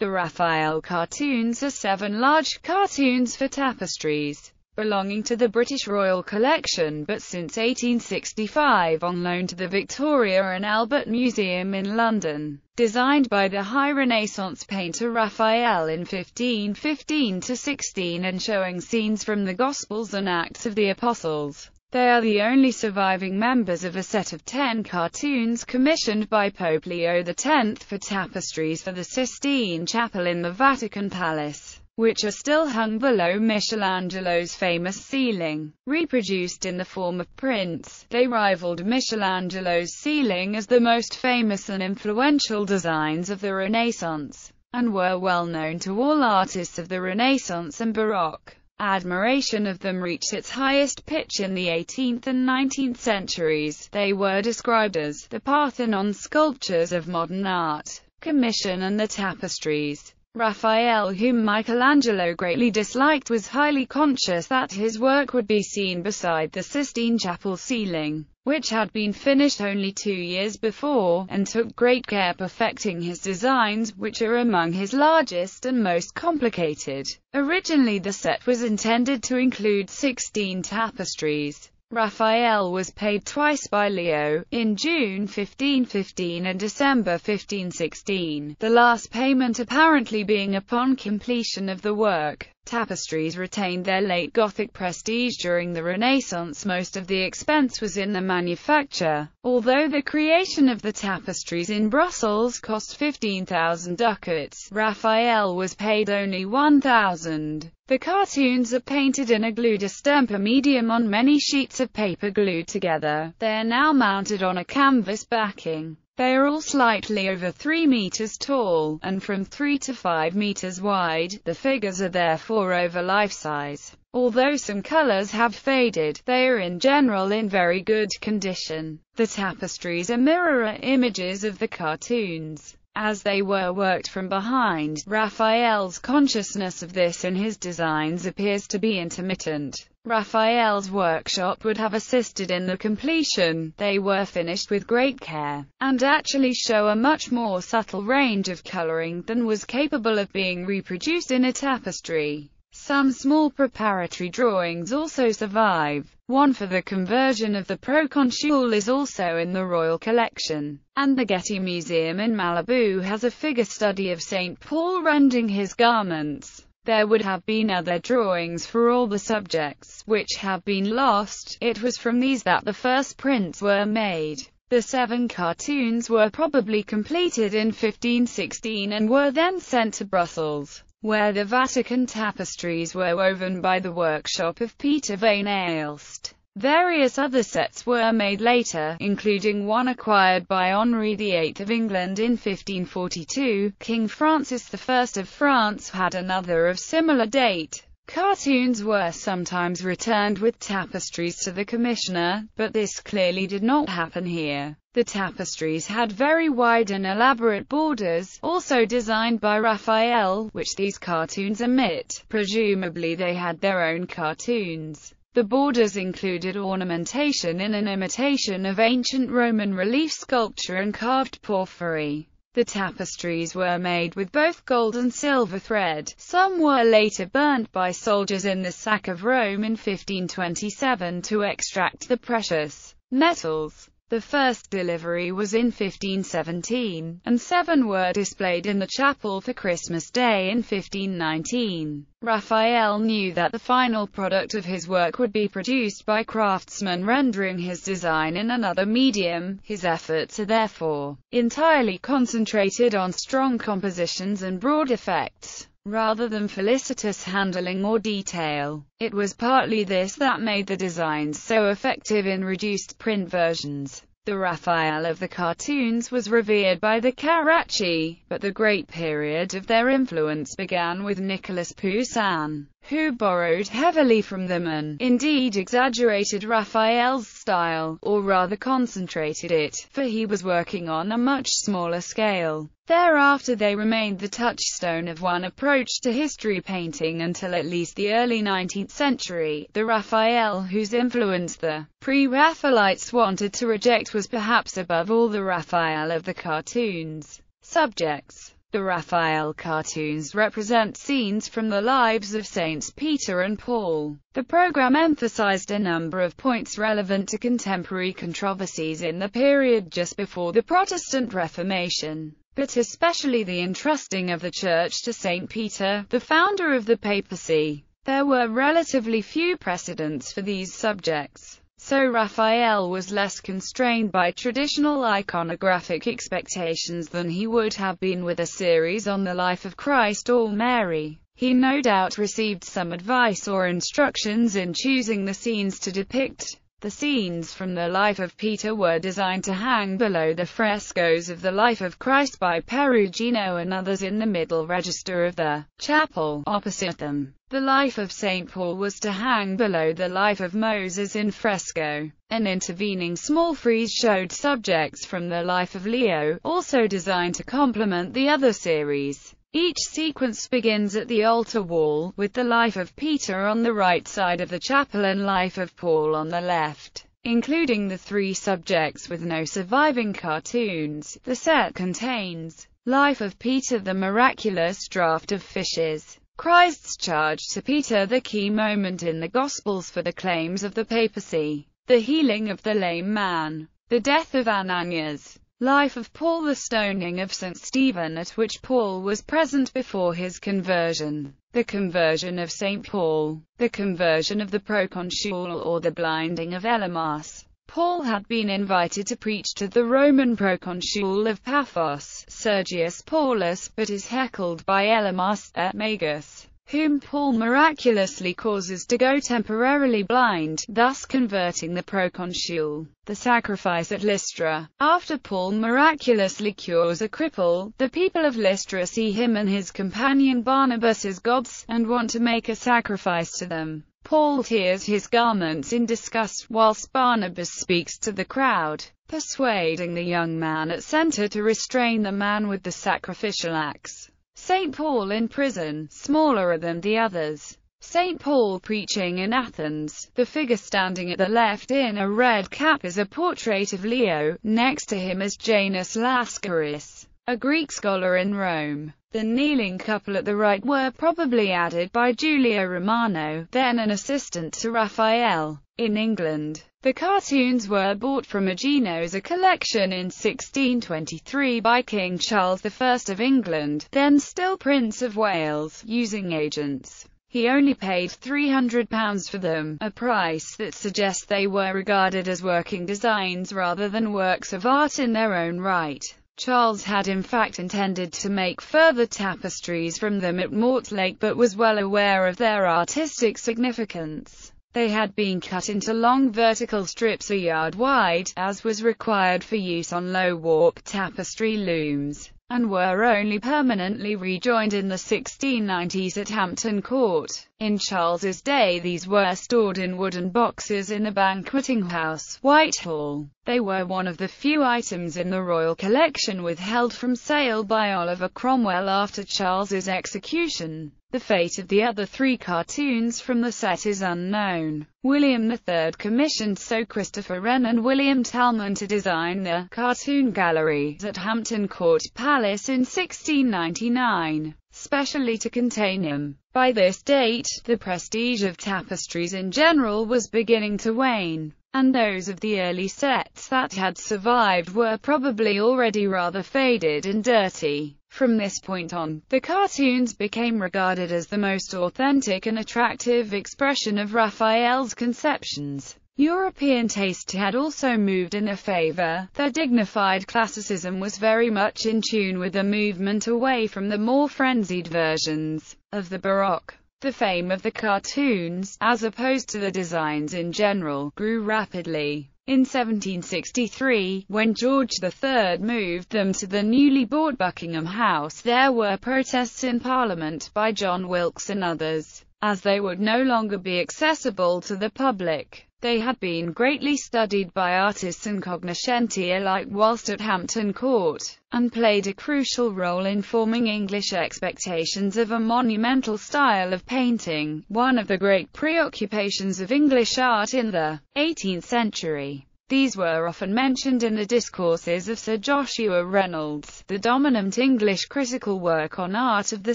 The Raphael Cartoons are 7 large cartoons for tapestries, belonging to the British Royal Collection, but since 1865 on loan to the Victoria and Albert Museum in London. Designed by the High Renaissance painter Raphael in 1515–16 and showing scenes from the Gospels and Acts of the Apostles. They are the only surviving members of a set of 10 cartoons commissioned by Pope Leo X for tapestries for the Sistine Chapel in the Vatican Palace, which are still hung below Michelangelo's famous ceiling. Reproduced in the form of prints, they rivaled Michelangelo's ceiling as the most famous and influential designs of the Renaissance, and were well known to all artists of the Renaissance and Baroque. Admiration of them reached its highest pitch in the 18th and 19th centuries. They were described as the Parthenon sculptures of modern art. Commission and the tapestries. Raphael, whom Michelangelo greatly disliked, was highly conscious that his work would be seen beside the Sistine Chapel ceiling, which had been finished only 2 years before, and took great care perfecting his designs, which are among his largest and most complicated. Originally the set was intended to include 16 tapestries. Raphael was paid twice by Leo, in June 1515 and December 1516, the last payment apparently being upon completion of the work. Tapestries retained their late Gothic prestige during the Renaissance. Most of the expense was in the manufacture, although the creation of the tapestries in Brussels cost 15,000 ducats. Raphael was paid only 1,000. The cartoons are painted in a glued distemper medium on many sheets of paper glued together. They are now mounted on a canvas backing. They are all slightly over 3 meters tall, and from 3 to 5 meters wide. The figures are therefore over life-size. Although some colors have faded, they are in general in very good condition. The tapestries are mirror images of the cartoons, as they were worked from behind. Raphael's consciousness of this in his designs appears to be intermittent. Raphael's workshop would have assisted in the completion. They were finished with great care, and actually show a much more subtle range of coloring than was capable of being reproduced in a tapestry. Some small preparatory drawings also survive. One for the conversion of the proconsul is also in the Royal Collection, and the Getty Museum in Malibu has a figure study of St. Paul rending his garments. There would have been other drawings for all the subjects, which have been lost. It was from these that the first prints were made. The 7 cartoons were probably completed in 1516 and were then sent to Brussels, where the Vatican tapestries were woven by the workshop of Peter van Aelst. Various other sets were made later, including one acquired by Henri VIII of England in 1542. King Francis I of France had another of similar date. Cartoons were sometimes returned with tapestries to the commissioner, but this clearly did not happen here. The tapestries had very wide and elaborate borders, also designed by Raphael, which these cartoons omit. Presumably they had their own cartoons. The borders included ornamentation in an imitation of ancient Roman relief sculpture and carved porphyry. The tapestries were made with both gold and silver thread. Some were later burnt by soldiers in the sack of Rome in 1527 to extract the precious metals. The first delivery was in 1517, and 7 were displayed in the chapel for Christmas Day in 1519. Raphael knew that the final product of his work would be produced by craftsmen rendering his design in another medium. His efforts are therefore entirely concentrated on strong compositions and broad effects, rather than felicitous handling or detail. It was partly this that made the designs so effective in reduced print versions. The Raphael of the cartoons was revered by the Carracci, but the great period of their influence began with Nicolas Poussin, who borrowed heavily from them and, indeed, exaggerated Raphael's style, or rather concentrated it, for he was working on a much smaller scale. Thereafter they remained the touchstone of one approach to history painting until at least the early 19th century. The Raphael whose influence the pre-Raphaelites wanted to reject was perhaps above all the Raphael of the cartoons. Subjects. The Raphael cartoons represent scenes from the lives of Saints Peter and Paul. The program emphasized a number of points relevant to contemporary controversies in the period just before the Protestant Reformation, but especially the entrusting of the Church to Saint Peter, the founder of the papacy. There were relatively few precedents for these subjects, so Raphael was less constrained by traditional iconographic expectations than he would have been with a series on the life of Christ or Mary. He no doubt received some advice or instructions in choosing the scenes to depict. The scenes from the life of Peter were designed to hang below the frescoes of the life of Christ by Perugino and others in the middle register of the chapel opposite them. The life of St. Paul was to hang below the life of Moses in fresco. An intervening small frieze showed subjects from the life of Leo, also designed to complement the other series. Each sequence begins at the altar wall, with the life of Peter on the right side of the chapel and life of Paul on the left, including the three subjects with no surviving cartoons. The set contains life of Peter, the miraculous draught of fishes, Christ's charge to Peter, the key moment in the Gospels for the claims of the papacy, the healing of the lame man, the death of Ananias, life of Paul, the stoning of St. Stephen at which Paul was present before his conversion, the conversion of St. Paul, the conversion of the proconsul or the blinding of Elymas. Paul had been invited to preach to the Roman proconsul of Paphos, Sergius Paulus, but is heckled by Elymas, a magus, whom Paul miraculously causes to go temporarily blind, thus converting the proconsul. The sacrifice at Lystra. After Paul miraculously cures a cripple, the people of Lystra see him and his companion Barnabas as gods, and want to make a sacrifice to them. Paul tears his garments in disgust, whilst Barnabas speaks to the crowd, persuading the young man at center to restrain the man with the sacrificial axe. St. Paul in prison, smaller than the others. St. Paul preaching in Athens. The figure standing at the left in a red cap is a portrait of Leo, next to him is Janus Lascaris, a Greek scholar in Rome. The kneeling couple at the right were probably added by Giulio Romano, then an assistant to Raphael. In England, the cartoons were bought from Urbino's a collection in 1623 by King Charles I of England, then still Prince of Wales, using agents. He only paid £300 for them, a price that suggests they were regarded as working designs rather than works of art in their own right. Charles had in fact intended to make further tapestries from them at Mortlake, but was well aware of their artistic significance. They had been cut into long vertical strips a yard wide, as was required for use on low-warp tapestry looms, and were only permanently rejoined in the 1690s at Hampton Court. In Charles's day these were stored in wooden boxes in the banqueting house, Whitehall. They were one of the few items in the royal collection withheld from sale by Oliver Cromwell after Charles's execution. The fate of the other three cartoons from the set is unknown. William III commissioned Sir Christopher Wren and William Talman to design the cartoon galleries at Hampton Court Palace in 1699, specially to contain him. By this date, the prestige of tapestries in general was beginning to wane, and those of the early sets that had survived were probably already rather faded and dirty. From this point on, the cartoons became regarded as the most authentic and attractive expression of Raphael's conceptions. European taste had also moved in their favor. Their dignified classicism was very much in tune with the movement away from the more frenzied versions of the Baroque. The fame of the cartoons, as opposed to the designs in general, grew rapidly. In 1763, when George III moved them to the newly bought Buckingham House, there were protests in Parliament by John Wilkes and others, as they would no longer be accessible to the public. They had been greatly studied by artists and cognoscenti alike whilst at Hampton Court, and played a crucial role in forming English expectations of a monumental style of painting, one of the great preoccupations of English art in the 18th century. These were often mentioned in the discourses of Sir Joshua Reynolds, the dominant English critical work on art of the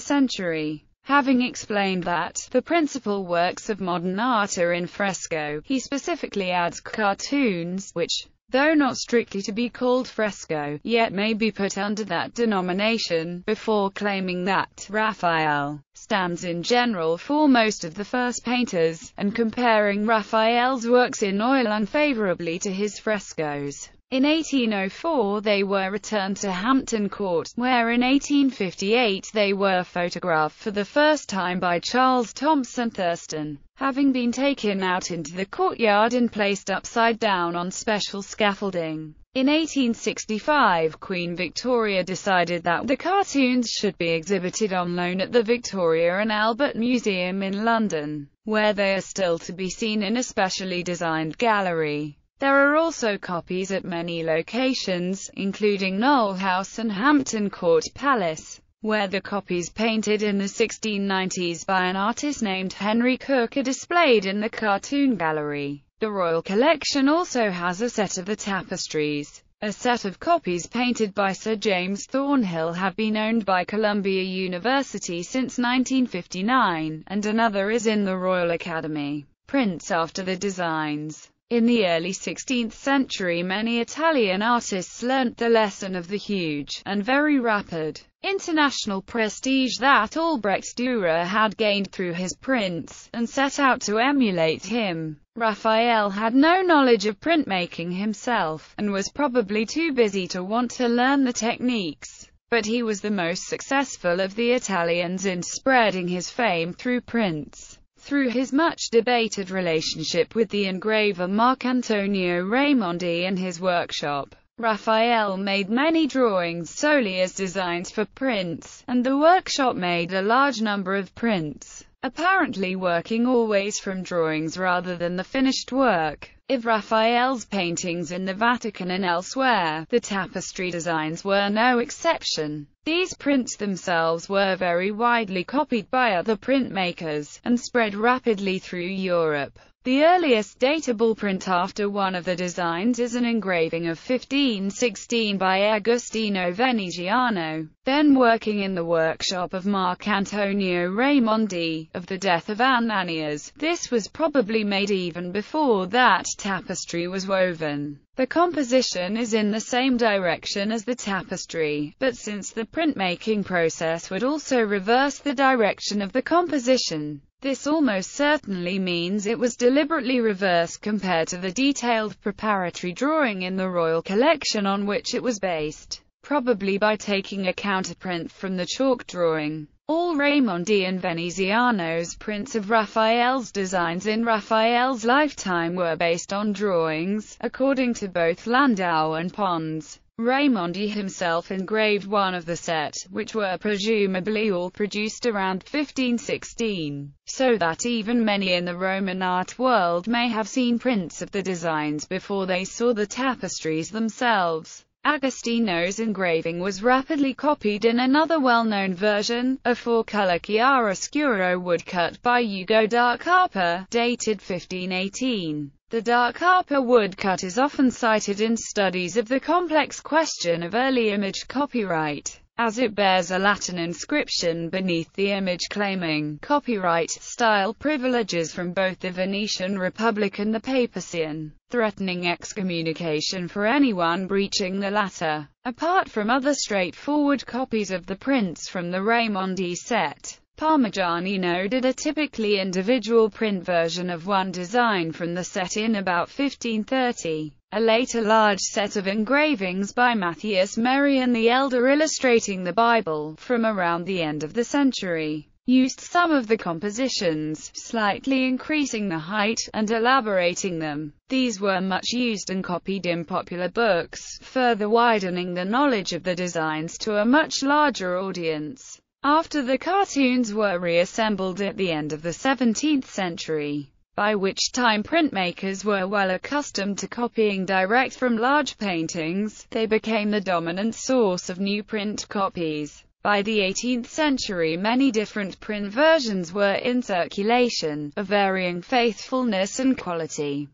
century. Having explained that the principal works of modern art are in fresco, he specifically adds cartoons, which, though not strictly to be called fresco, yet may be put under that denomination, before claiming that Raphael stands in general for most of the first painters, and comparing Raphael's works in oil unfavorably to his frescoes. In 1804 they were returned to Hampton Court, where in 1858 they were photographed for the first time by Charles Thompson Thurston, having been taken out into the courtyard and placed upside down on special scaffolding. In 1865 Queen Victoria decided that the cartoons should be exhibited on loan at the Victoria and Albert Museum in London, where they are still to be seen in a specially designed gallery. There are also copies at many locations, including Knowle House and Hampton Court Palace, where the copies painted in the 1690s by an artist named Henry Cook are displayed in the Cartoon Gallery. The Royal Collection also has a set of the tapestries. A set of copies painted by Sir James Thornhill have been owned by Columbia University since 1959, and another is in the Royal Academy. Prints after the designs. In the early 16th century many Italian artists learnt the lesson of the huge, and very rapid, international prestige that Albrecht Dürer had gained through his prints, and set out to emulate him. Raphael had no knowledge of printmaking himself, and was probably too busy to want to learn the techniques, but he was the most successful of the Italians in spreading his fame through prints. Through his much-debated relationship with the engraver Marcantonio Raimondi in his workshop, Raphael made many drawings solely as designs for prints, and the workshop made a large number of prints, apparently working always from drawings rather than the finished work. Of Raphael's paintings in the Vatican and elsewhere, the tapestry designs were no exception. These prints themselves were very widely copied by other printmakers, and spread rapidly through Europe. The earliest datable print after one of the designs is an engraving of 1516 by Agostino Veneziano, then working in the workshop of Marcantonio Raimondi, of the death of Ananias. This was probably made even before that tapestry was woven. The composition is in the same direction as the tapestry, but since the printmaking process would also reverse the direction of the composition, this almost certainly means it was deliberately reversed compared to the detailed preparatory drawing in the Royal Collection on which it was based, probably by taking a counterprint from the chalk drawing. All Raimondi and Veneziano's prints of Raphael's designs in Raphael's lifetime were based on drawings, according to both Landau and Pons. Raimondi himself engraved one of the set, which were presumably all produced around 1516, so that even many in the Roman art world may have seen prints of the designs before they saw the tapestries themselves. Agostino's engraving was rapidly copied in another well-known version, a four-color chiaroscuro woodcut by Ugo da Carpa, dated 1518. The da Carpa woodcut is often cited in studies of the complex question of early image copyright, as it bears a Latin inscription beneath the image claiming copyright-style privileges from both the Venetian Republic and the Papacy, threatening excommunication for anyone breaching the latter. Apart from other straightforward copies of the prints from the Raimondi set, Parmigiani noted a typically individual print version of one design from the set in about 1530. A later large set of engravings by Matthias Merian the Elder illustrating the Bible, from around the end of the century, used some of the compositions, slightly increasing the height, and elaborating them. These were much used and copied in popular books, further widening the knowledge of the designs to a much larger audience. After the cartoons were reassembled at the end of the 17th century, by which time printmakers were well accustomed to copying direct from large paintings, they became the dominant source of new print copies. By the 18th century many different print versions were in circulation, of varying faithfulness and quality.